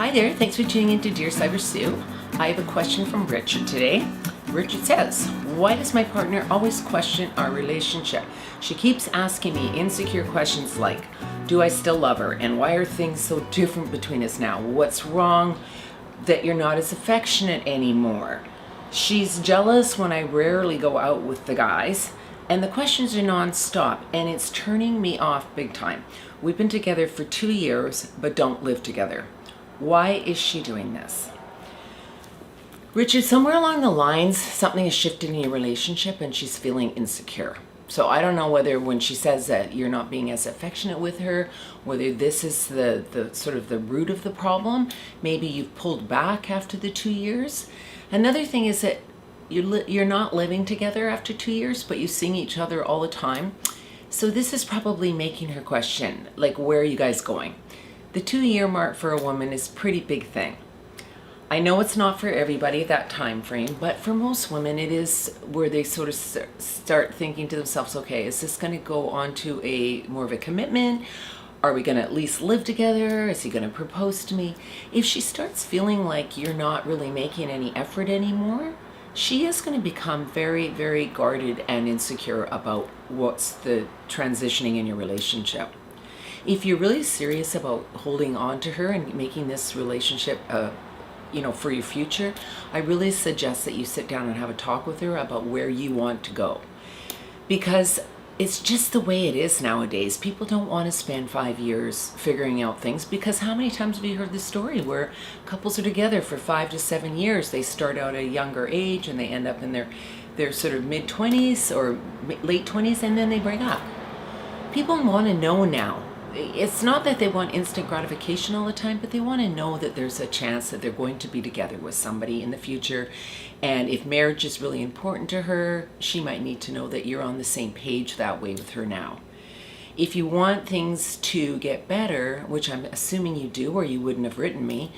Hi there, thanks for tuning in to Dear Cyber Sue. I have a question from Richard today. Richard says, why does my partner always question our relationship? She keeps asking me insecure questions like, do I still love her? And why are things so different between us now? What's wrong that you're not as affectionate anymore? She's jealous when I rarely go out with the guys. And the questions are non-stop, and it's turning me off big time. We've been together for 2 years, but don't live together. Why is she doing this? Richard, somewhere along the lines, something has shifted in your relationship and she's feeling insecure. So I don't know whether when she says that you're not being as affectionate with her, whether this is the sort of the root of the problem. Maybe you've pulled back after the 2 years. Another thing is that you're not living together after 2 years, but you see each other all the time. So this is probably making her question, like, where are you guys going? The 2-year mark for a woman is a pretty big thing. I know it's not for everybody, that time frame, but for most women it is where they sort of start thinking to themselves, okay, is this going to go on to a more of a commitment? Are we going to at least live together? Is he going to propose to me? If she starts feeling like you're not really making any effort anymore, she is going to become very, very guarded and insecure about what's the transitioning in your relationship. If you're really serious about holding on to her and making this relationship for your future, I really suggest that you sit down and have a talk with her about where you want to go. Because it's just the way it is nowadays. People don't want to spend 5 years figuring out things, because how many times have you heard the story where couples are together for 5 to 7 years? They start out at a younger age and they end up in their sort of mid-20s or late 20s, and then they break up. People want to know now. It's not that they want instant gratification all the time, but they want to know that there's a chance that they're going to be together with somebody in the future. And if marriage is really important to her, she might need to know that you're on the same page that way with her now. If you want things to get better, which I'm assuming you do or you wouldn't have written me,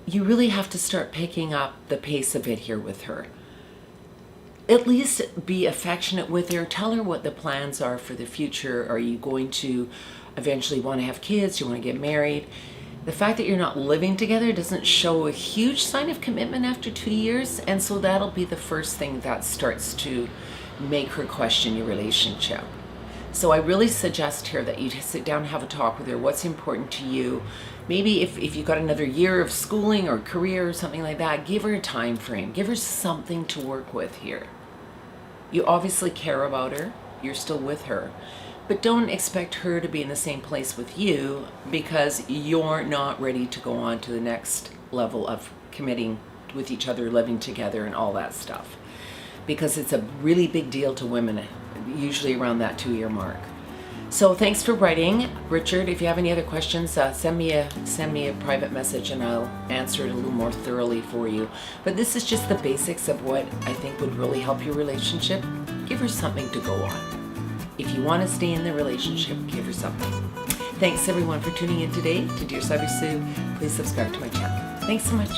you really have to start picking up the pace a bit here with her. At least be affectionate with her. Tell her what the plans are for the future. Are you going to eventually want to have kids? Do you want to get married? The fact that you're not living together doesn't show a huge sign of commitment after 2 years, and so that'll be the first thing that starts to make her question your relationship. So I really suggest here that you sit down and have a talk with her. What's important to you? Maybe if you've got another year of schooling or career or something like that, give her a time frame. Give her something to work with here. You obviously care about her. You're still with her. But don't expect her to be in the same place with you, because you're not ready to go on to the next level of committing with each other, living together and all that stuff. Because it's a really big deal to women, usually around that 2-year mark. So thanks for writing, Richard. If you have any other questions, send me a private message and I'll answer it a little more thoroughly for you. But this is just the basics of what I think would really help your relationship. Give her something to go on. If you want to stay in the relationship, give her something. Thanks everyone for tuning in today to Dear Cyber Sue. Please subscribe to my channel. Thanks so much.